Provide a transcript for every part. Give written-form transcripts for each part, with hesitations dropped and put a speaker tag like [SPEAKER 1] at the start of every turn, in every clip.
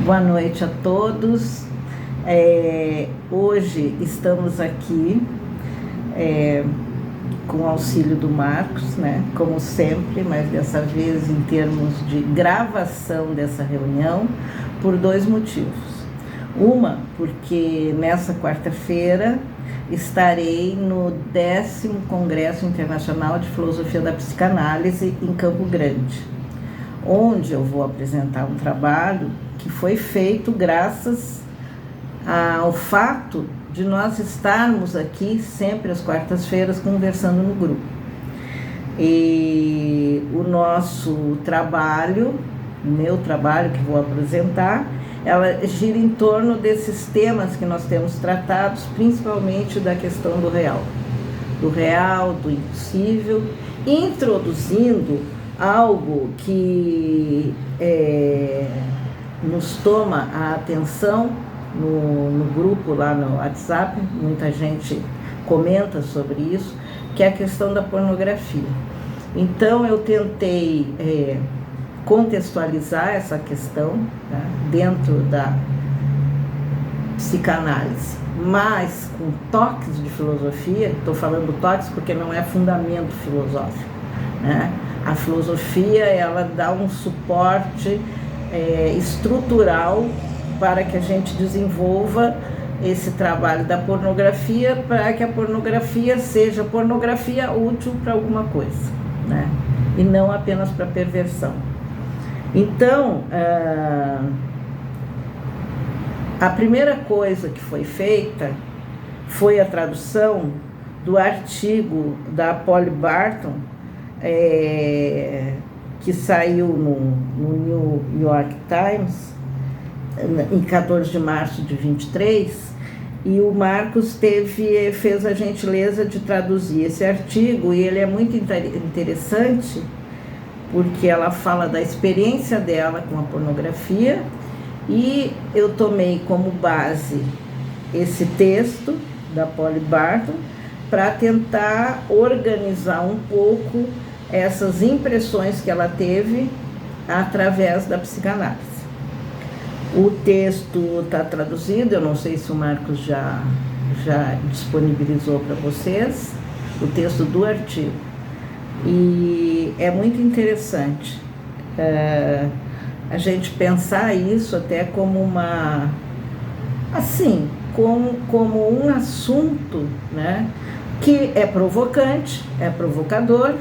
[SPEAKER 1] Boa noite a todos. Hoje estamos aqui com o auxílio do Marcos, né? Como sempre, mas dessa vez em termos de gravação dessa reunião, por dois motivos. Uma, porque nessa quarta-feira estarei no 10º Congresso Internacional de Filosofia da Psicanálise em Campo Grande, onde eu vou apresentar um trabalho que foi feito graças ao fato de nós estarmos aqui sempre às quartas-feiras conversando no grupo. E o nosso trabalho, meu trabalho que vou apresentar, ela gira em torno desses temas que nós temos tratados, principalmente da questão do real, do impossível, introduzindo algo que nos toma a atenção no grupo lá no WhatsApp, muita gente comenta sobre isso, que é a questão da pornografia. Então eu tentei contextualizar essa questão, tá, dentro da psicanálise, mas com toques de filosofia. Estou falando toques porque não é fundamento filosófico, né? A filosofia, ela dá um suporte estrutural para que a gente desenvolva esse trabalho da pornografia, para que a pornografia seja pornografia útil para alguma coisa, né? E não apenas para perversão. Então, a primeira coisa que foi feita foi a tradução do artigo da Polly Barton, que saiu no New York Times, em 14 de março de 23, e o Marcos fez a gentileza de traduzir esse artigo, e ele é muito interessante, porque ela fala da experiência dela com a pornografia, e eu tomei como base esse texto da Polly Barton para tentar organizar um pouco essas impressões que ela teve através da psicanálise. O texto está traduzido, eu não sei se o Marcos já disponibilizou para vocês, o texto do artigo. E é muito interessante a gente pensar isso até como como um assunto, né, que é provocante, é provocador,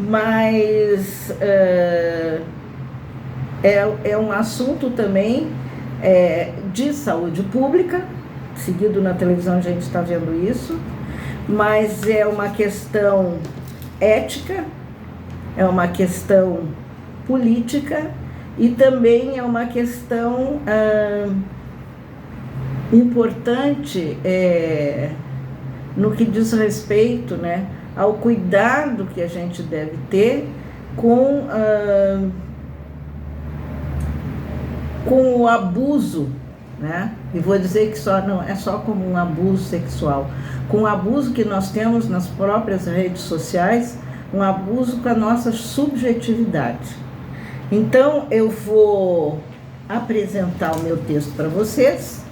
[SPEAKER 1] mas é um assunto também de saúde pública. Seguido na televisão a gente está vendo isso, mas é uma questão ética, é uma questão política e também é uma questão importante no que diz respeito, né, ao cuidado que a gente deve ter com o abuso, né? E vou dizer que não é só como um abuso sexual, com o abuso que nós temos nas próprias redes sociais, um abuso com a nossa subjetividade. Então eu vou apresentar o meu texto para vocês.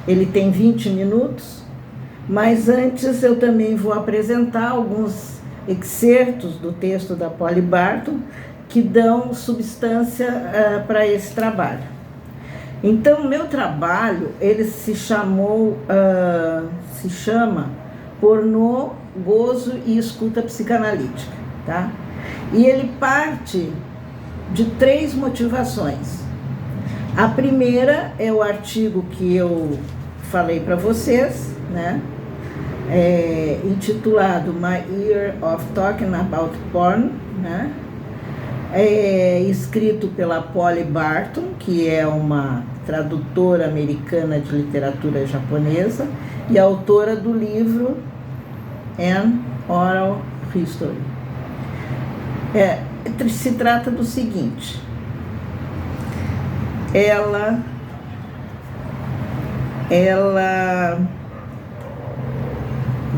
[SPEAKER 1] Ele tem 20 minutos, mas antes eu também vou apresentar alguns excertos do texto da Polly Barton que dão substância para esse trabalho. Então, meu trabalho, ele se chama Pornô, Gozo e Escuta Psicanalítica, tá? E ele parte de 3 motivações. A primeira é o artigo que eu falei para vocês, né? Intitulado My Year of Talking About Porn, né? Escrito pela Polly Barton, que é uma tradutora americana de literatura japonesa e autora do livro An Oral History. Se trata do seguinte: ela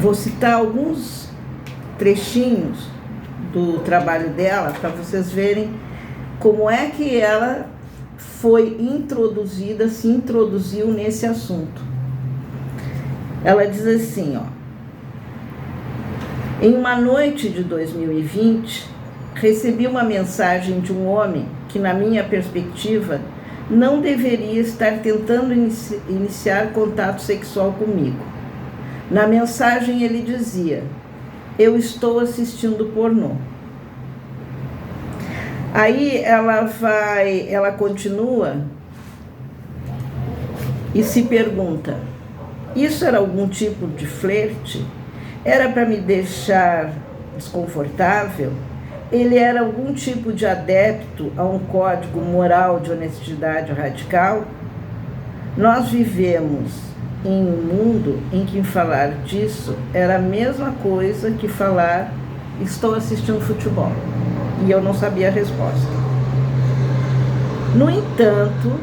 [SPEAKER 1] vou citar alguns trechinhos do trabalho dela para vocês verem como é que ela se introduziu nesse assunto. Ela diz assim, ó: em uma noite de 2020, recebi uma mensagem de um homem que, na minha perspectiva, não deveria estar tentando iniciar contato sexual comigo. Na mensagem ele dizia: eu estou assistindo pornô. Aí ela continua e se pergunta: isso era algum tipo de flerte? Era para me deixar desconfortável? Ele era algum tipo de adepto a um código moral de honestidade radical? Nós vivemos em um mundo em que falar disso era a mesma coisa que falar estou assistindo futebol. E eu não sabia a resposta. No entanto,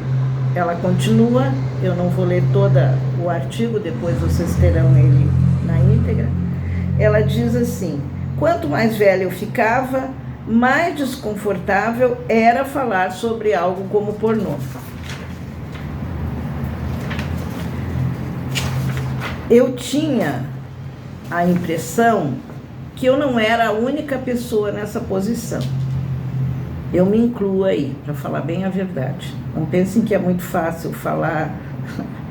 [SPEAKER 1] ela continua, eu não vou ler todo o artigo, depois vocês terão ele na íntegra. Ela diz assim: quanto mais velha eu ficava, mais desconfortável era falar sobre algo como pornô. Eu tinha a impressão que eu não era a única pessoa nessa posição. Eu me incluo aí, para falar bem a verdade. Não pensem que é muito fácil falar,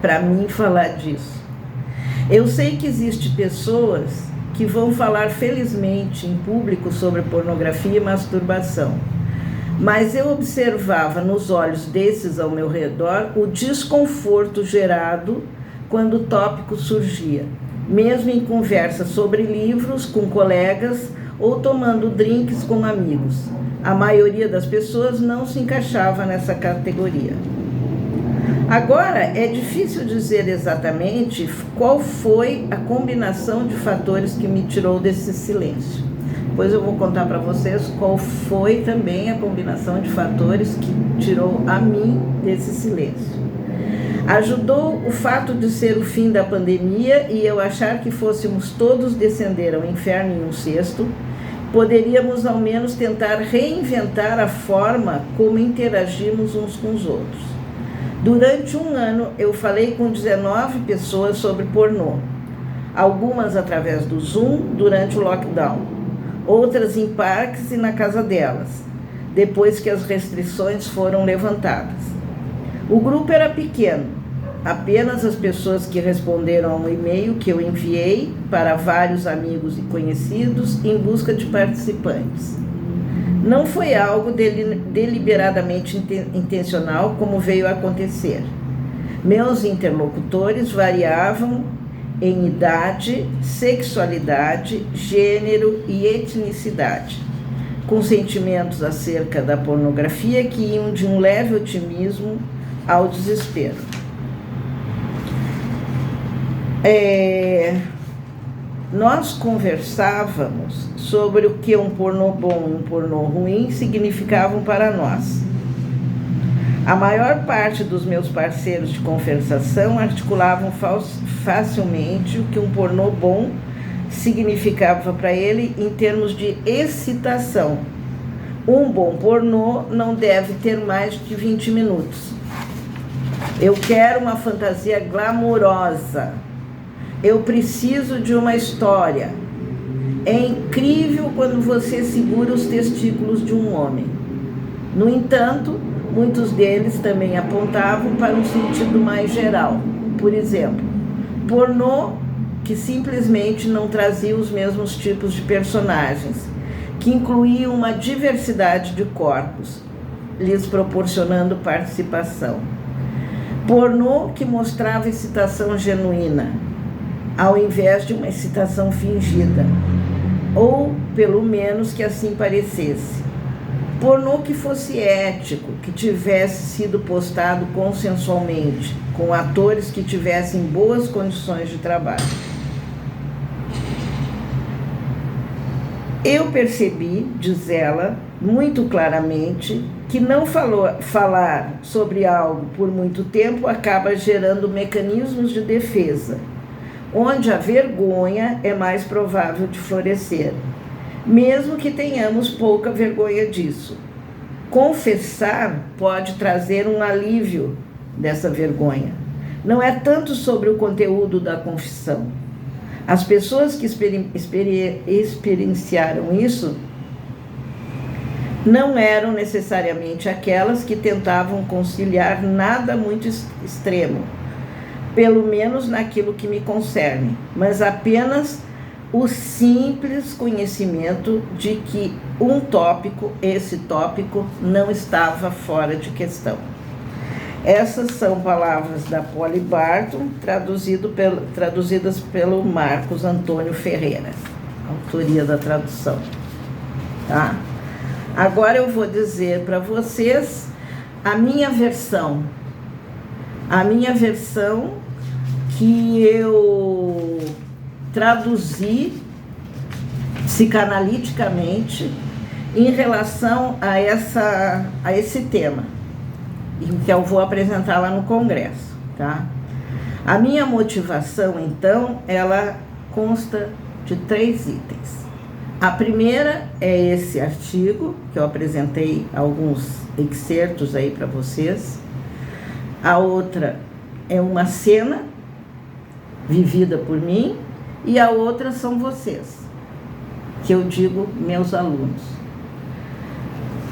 [SPEAKER 1] para mim, falar disso. Eu sei que existem pessoas que vão falar felizmente em público sobre pornografia e masturbação, mas eu observava nos olhos desses ao meu redor o desconforto gerado quando o tópico surgia, mesmo em conversas sobre livros com colegas ou tomando drinks com amigos. A maioria das pessoas não se encaixava nessa categoria. Agora, é difícil dizer exatamente qual foi a combinação de fatores que me tirou desse silêncio. Depois eu vou contar para vocês qual foi também a combinação de fatores que tirou a mim desse silêncio. Ajudou o fato de ser o fim da pandemia e eu achar que fôssemos todos descender ao inferno em um cesto. Poderíamos ao menos tentar reinventar a forma como interagimos uns com os outros. Durante um ano eu falei com 19 pessoas sobre pornô, algumas através do Zoom durante o lockdown, outras em parques e na casa delas, depois que as restrições foram levantadas. O grupo era pequeno, apenas as pessoas que responderam a um e-mail que eu enviei para vários amigos e conhecidos em busca de participantes. Não foi algo deliberadamente intencional como veio a acontecer. Meus interlocutores variavam em idade, sexualidade, gênero e etnicidade, com sentimentos acerca da pornografia que iam de um leve otimismo ao desespero. Nós conversávamos sobre o que um pornô bom e um pornô ruim significavam para nós. A maior parte dos meus parceiros de conversação articulavam facilmente o que um pornô bom significava para ele em termos de excitação. Um bom pornô não deve ter mais de 20 minutos. Eu quero uma fantasia glamourosa. Eu preciso de uma história. É incrível quando você segura os testículos de um homem. No entanto, muitos deles também apontavam para um sentido mais geral. Por exemplo, pornô que simplesmente não trazia os mesmos tipos de personagens, que incluía uma diversidade de corpos, lhes proporcionando participação. Pornô que mostrava excitação genuína, ao invés de uma excitação fingida, ou pelo menos que assim parecesse. Pornô que fosse ético, que tivesse sido postado consensualmente, com atores que tivessem boas condições de trabalho. Eu percebi, diz ela, muito claramente, que não falar sobre algo por muito tempo acaba gerando mecanismos de defesa, onde a vergonha é mais provável de florescer, mesmo que tenhamos pouca vergonha disso. Confessar pode trazer um alívio dessa vergonha. Não é tanto sobre o conteúdo da confissão. As pessoas que experienciaram isso não eram necessariamente aquelas que tentavam conciliar nada muito extremo, pelo menos naquilo que me concerne, mas apenas o simples conhecimento de que esse tópico não estava fora de questão. Essas são palavras da Polly Barton, traduzidas pelo Marcos Antônio Ferreira, autoria da tradução. Tá? Agora eu vou dizer para vocês a minha versão que eu traduzi psicanaliticamente em relação a esse tema, que eu vou apresentar lá no congresso, tá? A minha motivação, então, ela consta de 3 itens. A primeira é esse artigo, que eu apresentei alguns excertos aí para vocês. A outra é uma cena vivida por mim, e a outra são vocês, que eu digo meus alunos.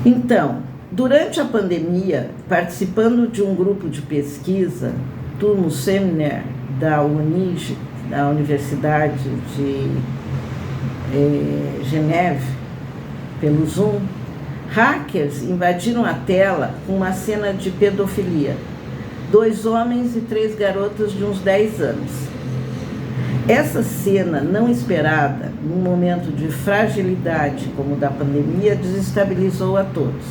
[SPEAKER 1] Então, durante a pandemia, participando de um grupo de pesquisa, Turmo Seminar da UNIGE, da Universidade de Geneve, pelo Zoom, hackers invadiram a tela com uma cena de pedofilia. 2 homens e 3 garotas de uns 10 anos. Essa cena não esperada, num momento de fragilidade como o da pandemia, desestabilizou a todos.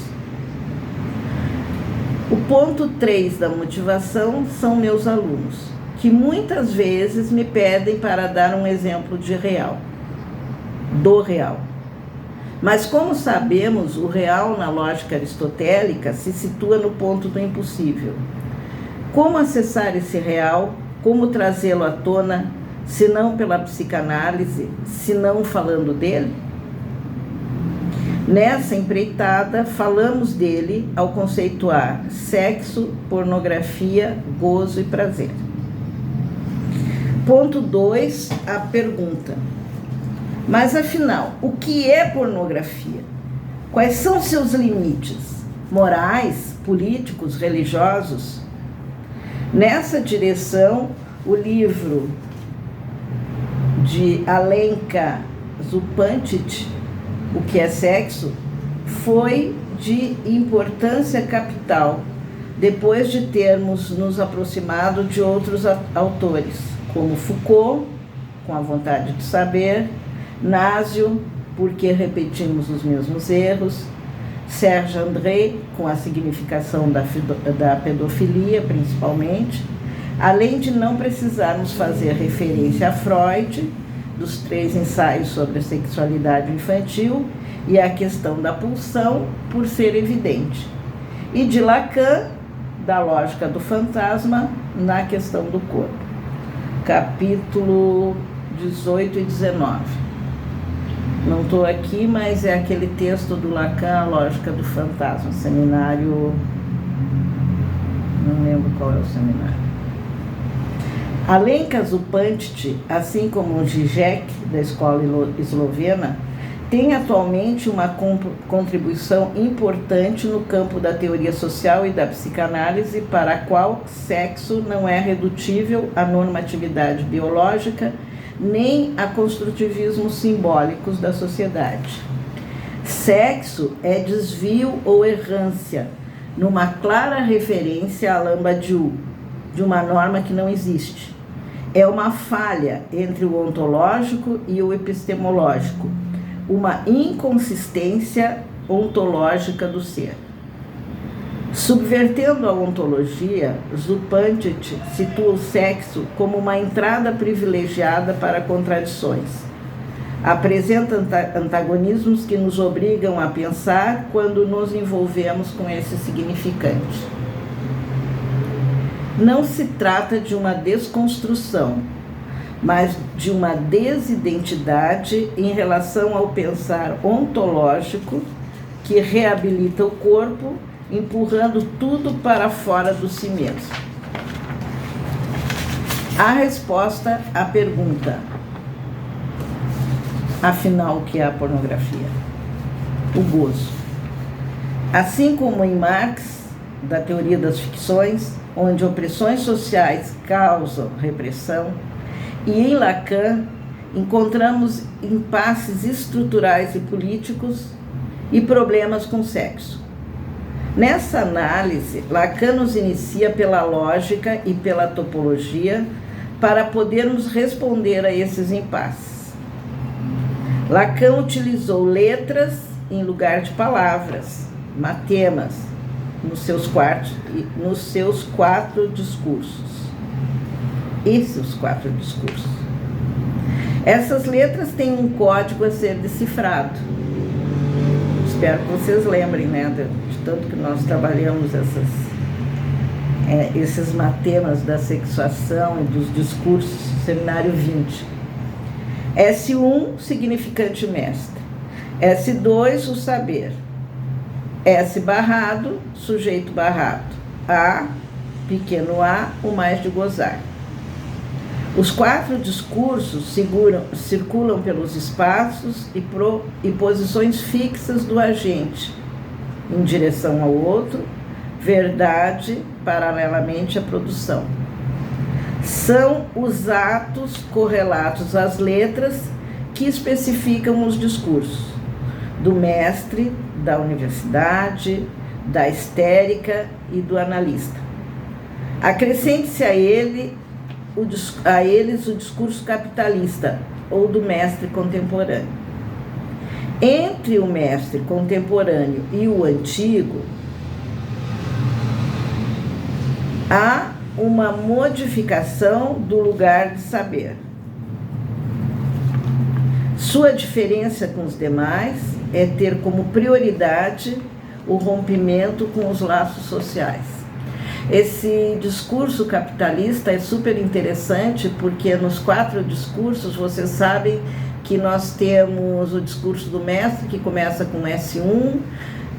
[SPEAKER 1] O ponto 3 da motivação são meus alunos, que muitas vezes me pedem para dar um exemplo do real. Mas como sabemos, o real na lógica aristotélica se situa no ponto do impossível. Como acessar esse real? Como trazê-lo à tona, se não pela psicanálise, se não falando dele? Nessa empreitada, falamos dele ao conceituar sexo, pornografia, gozo e prazer. Ponto 2, a pergunta. Mas afinal, o que é pornografia? Quais são seus limites morais, políticos, religiosos? Nessa direção, o livro de Alenka Zupančič, O que é Sexo, foi de importância capital, depois de termos nos aproximado de outros autores, como Foucault, com A Vontade de Saber, Nasio, Porque Repetimos os Mesmos Erros, Serge André, com A Significação da Pedofilia, principalmente, além de não precisarmos fazer referência a Freud, dos 3 ensaios sobre a sexualidade infantil e a questão da pulsão, por ser evidente, e de Lacan, da lógica do fantasma, na questão do corpo. Capítulo 18 e 19. Não estou aqui, mas é aquele texto do Lacan, A Lógica do Fantasma, seminário... não lembro qual é o seminário. Alenka Zupančič, assim como o Žižek, da escola eslovena, tem atualmente uma contribuição importante no campo da teoria social e da psicanálise, para a qual sexo não é redutível à normatividade biológica nem a construtivismos simbólicos da sociedade. Sexo é desvio ou errância, numa clara referência a Alain Badiou, de uma norma que não existe. É uma falha entre o ontológico e o epistemológico, uma inconsistência ontológica do ser. Subvertendo a ontologia, Zupančič situa o sexo como uma entrada privilegiada para contradições. Apresenta antagonismos que nos obrigam a pensar quando nos envolvemos com esse significante. Não se trata de uma desconstrução, mas de uma desidentidade em relação ao pensar ontológico, que reabilita o corpo, empurrando tudo para fora do si mesmo. A resposta à pergunta: afinal, o que é a pornografia? O gozo. Assim como em Marx, da teoria das ficções, onde opressões sociais causam repressão, e em Lacan encontramos impasses estruturais e políticos e problemas com sexo. Nessa análise, Lacan nos inicia pela lógica e pela topologia para podermos responder a esses impasses. Lacan utilizou letras em lugar de palavras, matemas, nos seus quatro discursos. Esses 4 discursos. Essas letras têm um código a ser decifrado. Espero que vocês lembrem, né, de tanto que nós trabalhamos esses matemas da sexuação e dos discursos, seminário 20. S1, significante mestre. S2, o saber. S barrado, sujeito barrado. A, pequeno a, o mais de gozar. Os 4 discursos circulam pelos espaços e posições fixas do agente, em direção ao outro, verdade, paralelamente à produção. São os atos correlatos às letras que especificam os discursos do mestre, da universidade, da histérica e do analista. Acrescente-se a eles o discurso capitalista ou do mestre contemporâneo. Entre o mestre contemporâneo e o antigo, há uma modificação do lugar de saber. Sua diferença com os demais é ter como prioridade o rompimento com os laços sociais. Esse discurso capitalista é super interessante porque nos 4 discursos vocês sabem que nós temos o discurso do mestre que começa com S1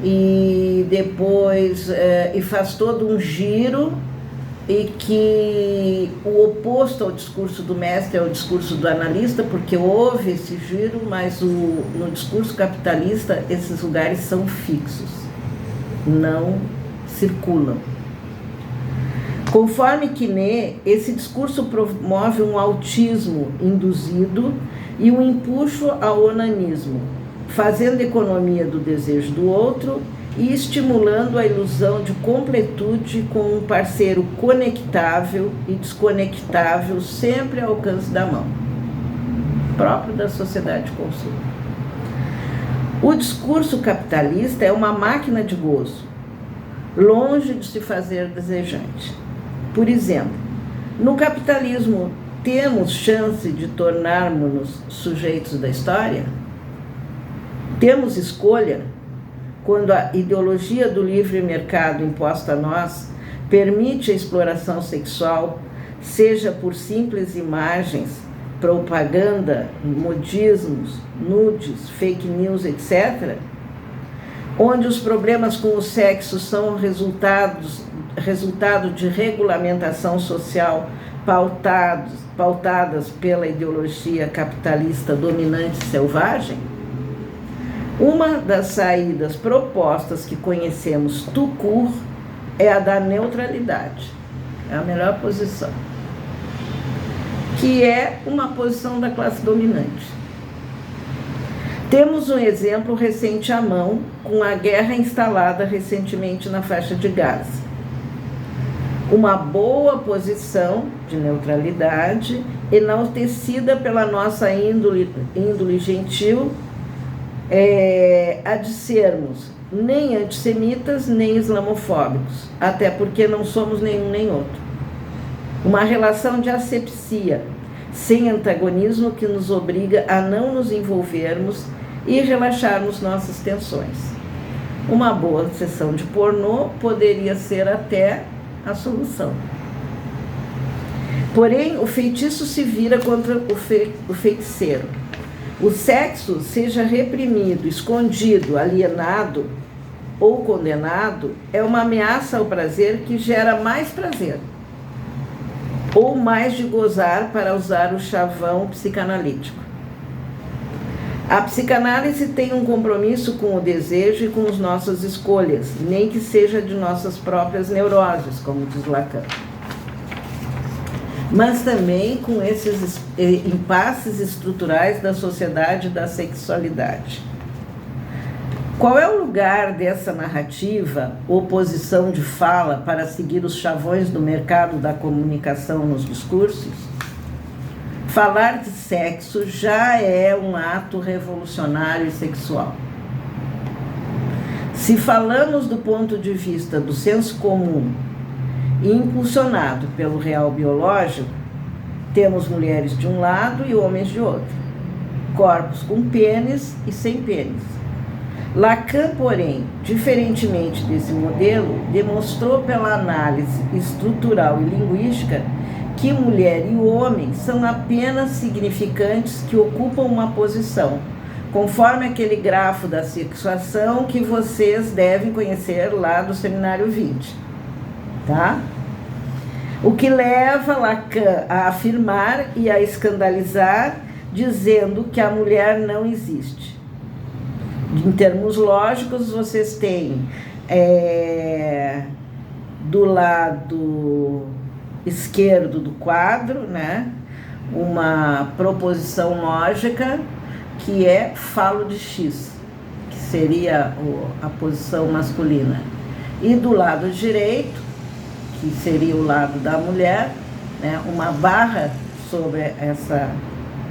[SPEAKER 1] e depois e faz todo um giro, e que o oposto ao discurso do mestre é o discurso do analista, porque houve esse giro, mas no discurso capitalista esses lugares são fixos, não circulam. Conforme Quinet, esse discurso promove um autismo induzido e um empuxo ao onanismo, fazendo economia do desejo do outro e estimulando a ilusão de completude com um parceiro conectável e desconectável sempre ao alcance da mão, próprio da sociedade de consumo. O discurso capitalista é uma máquina de gozo, longe de se fazer desejante. Por exemplo, no capitalismo, temos chance de tornarmos-nos sujeitos da história? Temos escolha? Quando a ideologia do livre mercado imposta a nós permite a exploração sexual, seja por simples imagens, propaganda, modismos, nudes, fake news, etc., onde os problemas com o sexo são resultado de regulamentação social pautadas pela ideologia capitalista dominante e selvagem, uma das saídas propostas que conhecemos tout court é a da neutralidade. É a melhor posição, que é uma posição da classe dominante. Temos um exemplo recente à mão com a guerra instalada recentemente na faixa de Gaza. Uma boa posição de neutralidade enaltecida pela nossa índole gentil, a de sermos nem antissemitas nem islamofóbicos, até porque não somos nenhum nem outro. Uma relação de asepsia, sem antagonismo, que nos obriga a não nos envolvermos e relaxarmos nossas tensões. Uma boa sessão de pornô poderia ser até a solução. Porém, o feitiço se vira contra o feiticeiro. O sexo, seja reprimido, escondido, alienado ou condenado, é uma ameaça ao prazer que gera mais prazer, ou mais de gozar, para usar o chavão psicanalítico. A psicanálise tem um compromisso com o desejo e com as nossas escolhas, nem que seja de nossas próprias neuroses, como diz Lacan. Mas também com esses impasses estruturais da sociedade da sexualidade. Qual é o lugar dessa narrativa, oposição de fala para seguir os chavões do mercado da comunicação nos discursos? Falar de sexo já é um ato revolucionário e sexual. Se falamos do ponto de vista do senso comum e impulsionado pelo real biológico, temos mulheres de um lado e homens de outro, corpos com pênis e sem pênis. Lacan, porém, diferentemente desse modelo, demonstrou pela análise estrutural e linguística que mulher e homem são apenas significantes que ocupam uma posição, conforme aquele grafo da sexuação que vocês devem conhecer lá do Seminário 20. Tá? O que leva Lacan a afirmar e a escandalizar, dizendo que a mulher não existe. Em termos lógicos, vocês têm do lado esquerdo do quadro, né, uma proposição lógica que é falo de X, que seria a posição masculina. E do lado direito, que seria o lado da mulher, né, uma barra sobre essa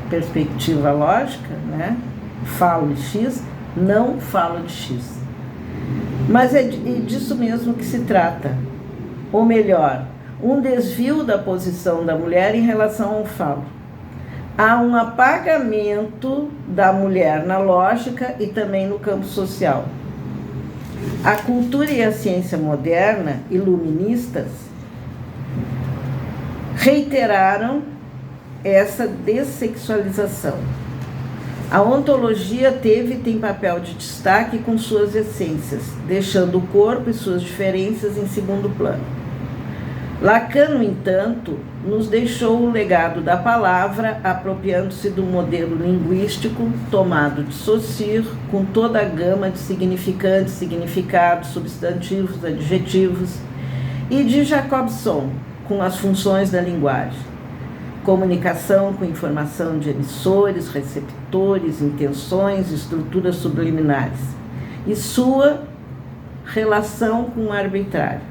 [SPEAKER 1] perspectiva lógica, né, falo de X, não falo de X. Mas é disso mesmo que se trata. Ou melhor, um desvio da posição da mulher em relação ao falo. Há um apagamento da mulher na lógica e também no campo social. A cultura e a ciência moderna, iluministas, reiteraram essa dessexualização. A ontologia teve e tem papel de destaque com suas essências, deixando o corpo e suas diferenças em segundo plano. Lacan, no entanto, nos deixou o legado da palavra, apropriando-se do modelo linguístico tomado de Saussure, com toda a gama de significantes, significados, substantivos, adjetivos, e de Jacobson, com as funções da linguagem. Comunicação com informação de emissores, receptores, intenções, estruturas subliminares, e sua relação com o arbitrário,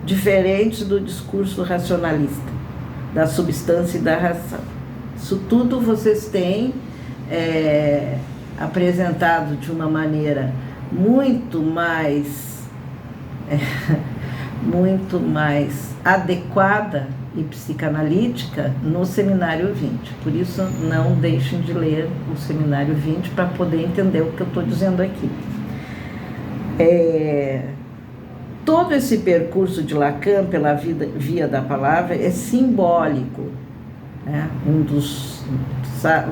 [SPEAKER 1] diferentes do discurso racionalista, da substância e da razão. Isso tudo vocês têm apresentado de uma maneira muito mais adequada e psicanalítica no Seminário 20. Por isso, não deixem de ler o Seminário 20 para poder entender o que eu estou dizendo aqui. Todo esse percurso de Lacan pela via da palavra é simbólico. Né?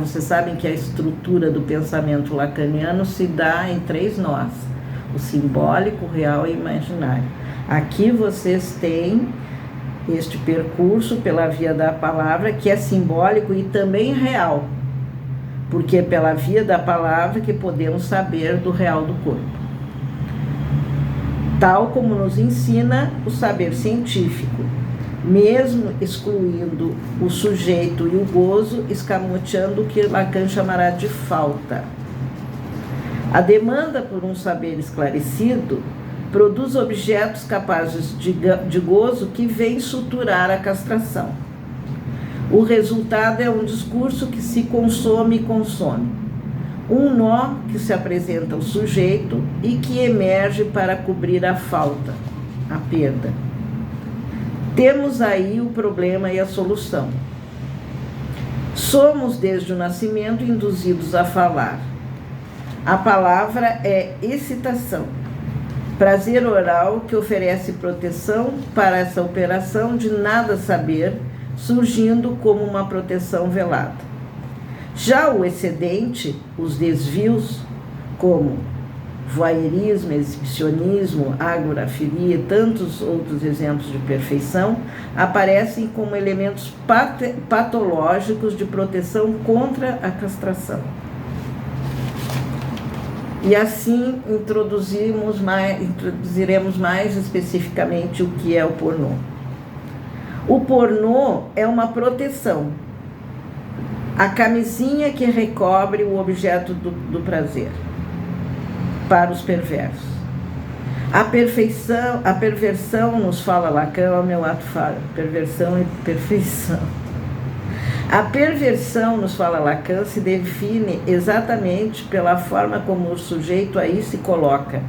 [SPEAKER 1] Vocês sabem que a estrutura do pensamento lacaniano se dá em 3 nós: o simbólico, o real e o imaginário. Aqui vocês têm este percurso pela via da palavra, que é simbólico e também real, porque é pela via da palavra que podemos saber do real do corpo, tal como nos ensina o saber científico, mesmo excluindo o sujeito e o gozo, escamoteando o que Lacan chamará de falta. A demanda por um saber esclarecido produz objetos capazes de gozo que vêm suturar a castração. O resultado é um discurso que se consome e consome. Um nó que se apresenta ao sujeito e que emerge para cobrir a falta, a perda. Temos aí o problema e a solução. Somos, desde o nascimento, induzidos a falar. A palavra é excitação, prazer oral que oferece proteção para essa operação de nada saber, surgindo como uma proteção velada. Já o excedente, os desvios, como voyeurismo, exibicionismo, agorafilia e tantos outros exemplos de perfeição, aparecem como elementos patológicos de proteção contra a castração. E assim introduziremos mais especificamente o que é o pornô. O pornô é uma proteção, a camisinha que recobre o objeto do prazer para os perversos. A perversão, nos fala Lacan, meu ato falho, perversão e perfeição. A perversão, nos fala Lacan, se define exatamente pela forma como o sujeito aí se coloca,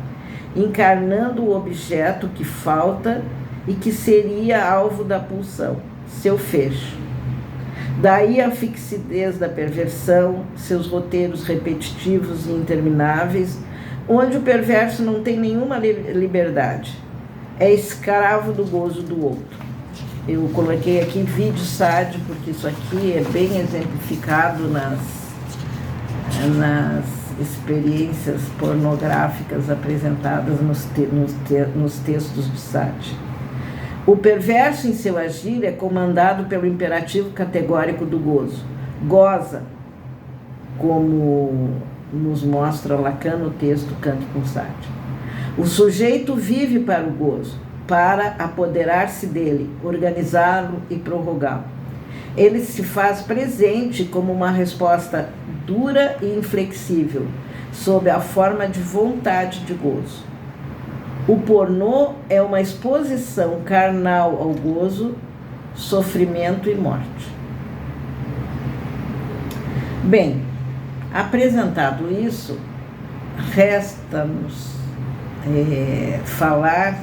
[SPEAKER 1] encarnando o objeto que falta e que seria alvo da pulsão, seu fecho. Daí a fixidez da perversão, seus roteiros repetitivos e intermináveis, onde o perverso não tem nenhuma liberdade, é escravo do gozo do outro. Eu coloquei aqui vídeo SAD, porque isso aqui é bem exemplificado nas experiências pornográficas apresentadas nos textos de SAD. O perverso em seu agir é comandado pelo imperativo categórico do gozo. Goza, como nos mostra Lacan no texto Canto com Sartre. O sujeito vive para o gozo, para apoderar-se dele, organizá-lo e prorrogá-lo. Ele se faz presente como uma resposta dura e inflexível, sob a forma de vontade de gozo. O pornô é uma exposição carnal ao gozo, sofrimento e morte. Bem, apresentado isso, resta-nos falar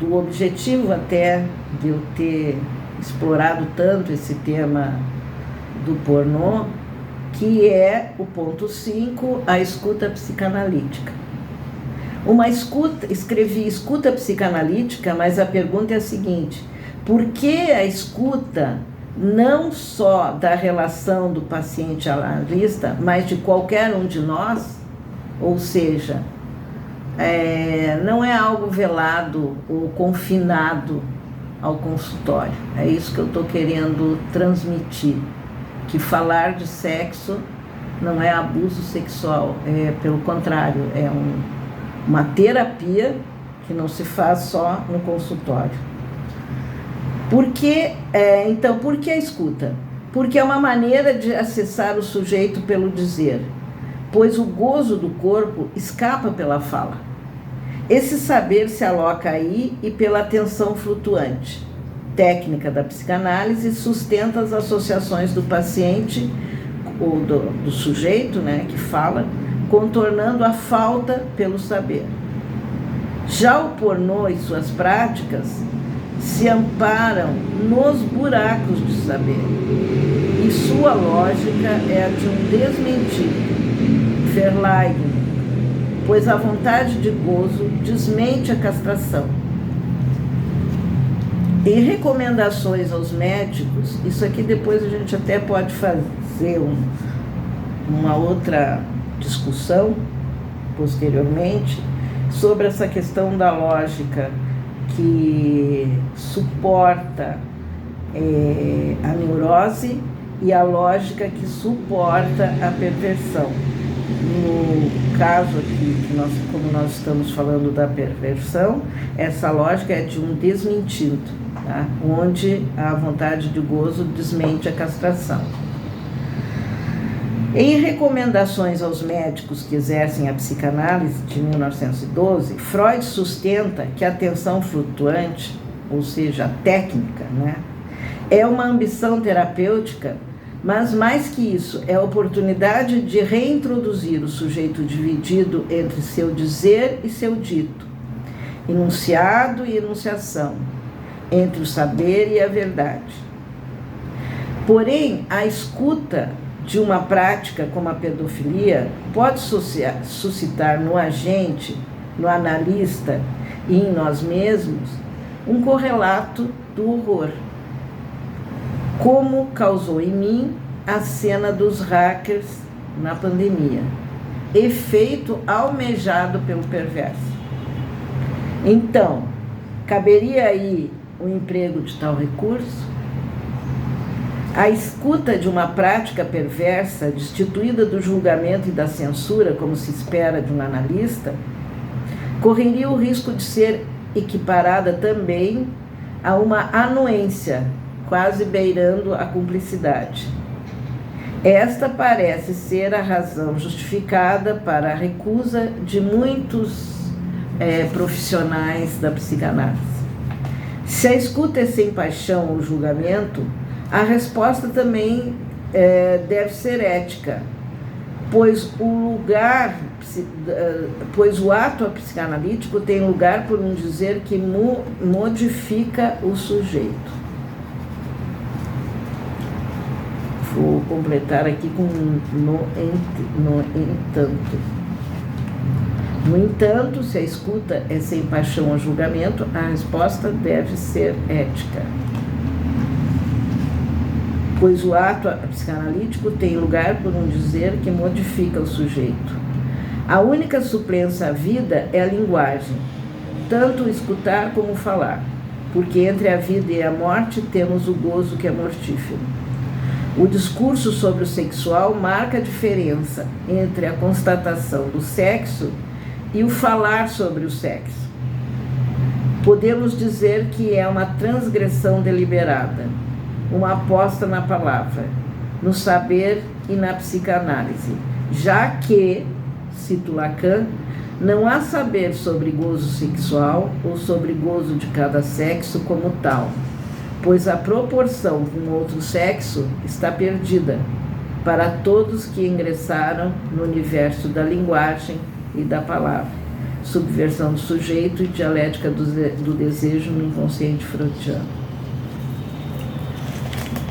[SPEAKER 1] do objetivo até de eu ter explorado tanto esse tema do pornô, que é o ponto 5, a escuta psicanalítica. Escrevi escuta psicanalítica, mas a pergunta é a seguinte: por que a escuta não só da relação do paciente analista, mas de qualquer um de nós? Ou seja, não é algo velado ou confinado ao consultório. É isso que eu estou querendo transmitir, que falar de sexo não é abuso sexual, pelo contrário, é uma terapia que não se faz só no consultório. Então, por que a escuta? Porque é uma maneira de acessar o sujeito pelo dizer, pois o gozo do corpo escapa pela fala. Esse saber se aloca aí e pela atenção flutuante. Técnica da psicanálise sustenta as associações do paciente ou do sujeito, né, que fala, contornando a falta pelo saber. Já o pornô e suas práticas se amparam nos buracos de saber, e sua lógica é a de um desmentido, Verleiden, pois a vontade de gozo desmente a castração. Em recomendações aos médicos, isso aqui depois a gente até pode fazer uma outra discussão posteriormente sobre essa questão da lógica que suporta a neurose e a lógica que suporta a perversão. No caso aqui, como nós estamos falando da perversão, essa lógica é de um desmentido, tá? Onde a vontade de gozo desmente a castração. Em recomendações aos médicos que exercem a psicanálise de 1912, Freud sustenta que a atenção flutuante, ou seja, a técnica, né, é uma ambição terapêutica, mas mais que isso, é a oportunidade de reintroduzir o sujeito dividido entre seu dizer e seu dito, enunciado e enunciação, entre o saber e a verdade. Porém, a escuta de uma prática como a pedofilia pode suscitar no agente, no analista e em nós mesmos um correlato do horror. Como causou em mim, a cena dos hackers na pandemia. Efeito almejado pelo perverso. Então, caberia aí o emprego de tal recurso? A escuta de uma prática perversa, destituída do julgamento e da censura, como se espera de um analista, correria o risco de ser equiparada também a uma anuência, quase beirando a cumplicidade. Esta parece ser a razão justificada para a recusa de muitos profissionais da psicanálise. Se a escuta é sem paixão ou julgamento, a resposta também deve ser ética, pois o ato psicanalítico tem lugar, por um dizer, que modifica o sujeito. Vou completar aqui com no entanto. No entanto, se a escuta é sem paixão ou julgamento, a resposta deve ser ética, pois o ato psicanalítico tem lugar, por um dizer, que modifica o sujeito. A única suplência à vida é a linguagem, tanto o escutar como o falar, porque entre a vida e a morte temos o gozo que é mortífero. O discurso sobre o sexual marca a diferença entre a constatação do sexo e o falar sobre o sexo. Podemos dizer que é uma transgressão deliberada, uma aposta na palavra, no saber e na psicanálise, já que, cito Lacan, não há saber sobre gozo sexual ou sobre gozo de cada sexo como tal, pois a proporção com outro sexo está perdida para todos que ingressaram no universo da linguagem e da palavra, subversão do sujeito e dialética do desejo no inconsciente freudiano.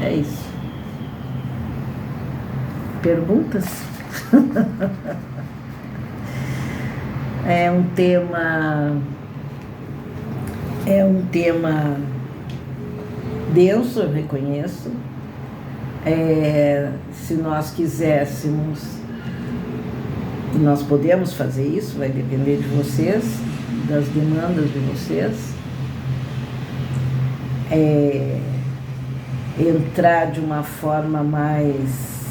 [SPEAKER 1] É isso. Perguntas? É um tema denso, eu reconheço. Se nós quiséssemos, e nós podemos fazer isso, vai depender de vocês, das demandas de vocês, entrar de uma forma mais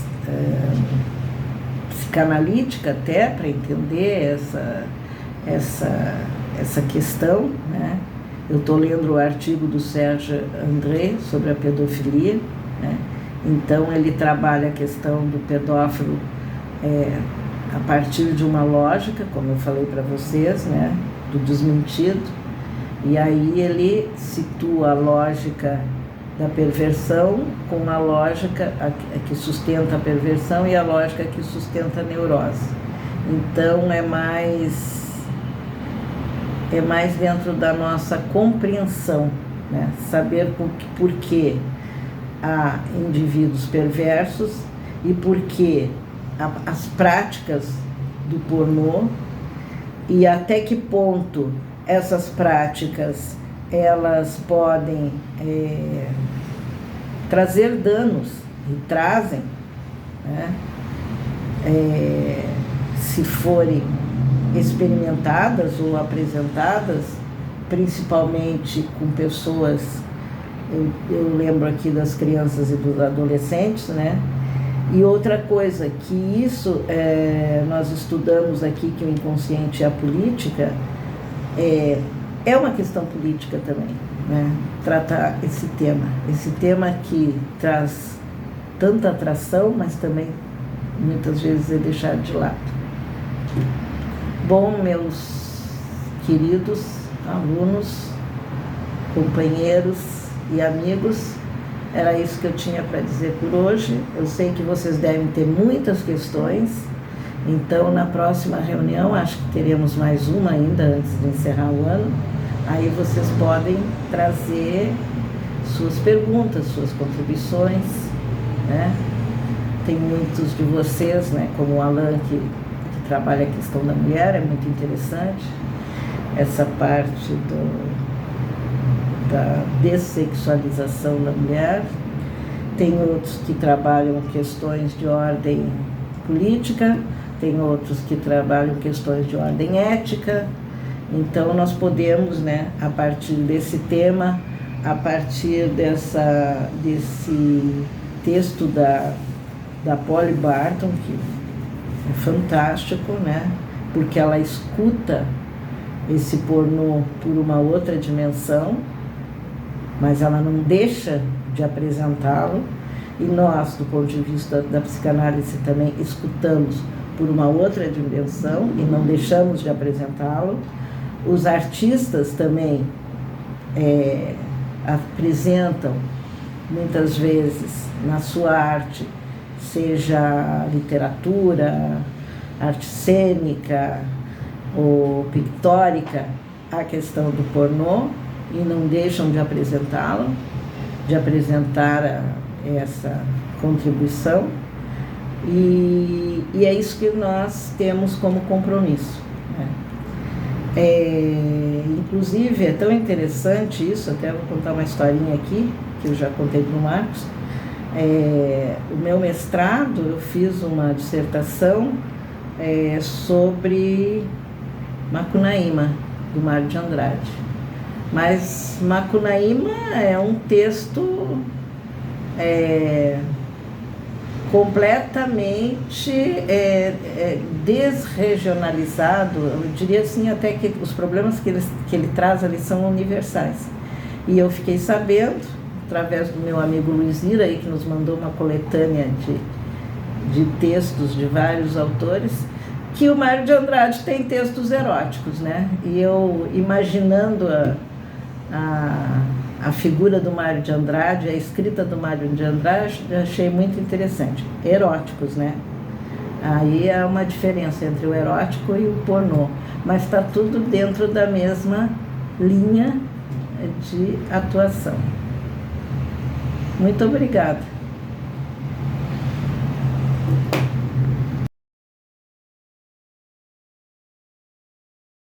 [SPEAKER 1] psicanalítica até, para entender essa questão, né? Eu estou lendo o artigo do Serge André sobre a pedofilia, né? Então ele trabalha a questão do pedófilo a partir de uma lógica, como eu falei para vocês, né? Do desmentido, e aí ele situa a lógica da perversão com a lógica que sustenta a perversão e a lógica que sustenta a neurose. Então é mais dentro da nossa compreensão, né? Saber por que há indivíduos perversos e por que as práticas do pornô e até que ponto essas práticas elas podem trazer danos, e trazem, né? Se forem experimentadas ou apresentadas, principalmente com pessoas, eu lembro aqui das crianças e dos adolescentes, né? E outra coisa, que isso nós estudamos aqui, que o inconsciente é a política, é uma questão política também, né? Tratar esse tema que traz tanta atração, mas também muitas vezes é deixado de lado. Bom, meus queridos alunos, companheiros e amigos, era isso que eu tinha para dizer por hoje. Eu sei que vocês devem ter muitas questões, então na próxima reunião, acho que teremos mais uma ainda antes de encerrar o ano, aí vocês podem trazer suas perguntas, suas contribuições, né? Tem muitos de vocês, né, como o Alan, que trabalha a questão da mulher, é muito interessante essa parte da dessexualização da mulher, tem outros que trabalham questões de ordem política, tem outros que trabalham questões de ordem ética. Então nós podemos, né, a partir desse tema, a partir desse texto da Polly Barton, que é fantástico, né, porque ela escuta esse pornô por uma outra dimensão, mas ela não deixa de apresentá-lo, e nós, do ponto de vista da psicanálise, também escutamos por uma outra dimensão e não deixamos de apresentá-lo. Os artistas também apresentam, muitas vezes, na sua arte, seja literatura, arte cênica ou pictórica, a questão do pornô, e não deixam de apresentá-lo, de apresentar essa contribuição, e é isso que nós temos como compromisso, né? Inclusive, é tão interessante isso, até vou contar uma historinha aqui, que eu já contei para o Marcos. O meu mestrado, eu fiz uma dissertação sobre Macunaíma, do Mário de Andrade. Mas Macunaíma é um texto completamente desregionalizado. Eu diria assim, até que os problemas que ele traz ali são universais. E eu fiquei sabendo, através do meu amigo Luiz Ira, aí, que nos mandou uma coletânea de textos de vários autores, que o Mário de Andrade tem textos eróticos, né? E eu, imaginando a figura do Mário de Andrade, a escrita do Mário de Andrade, achei muito interessante. Eróticos, né? Aí há uma diferença entre o erótico e o pornô, mas está tudo dentro da mesma linha de atuação. Muito obrigada.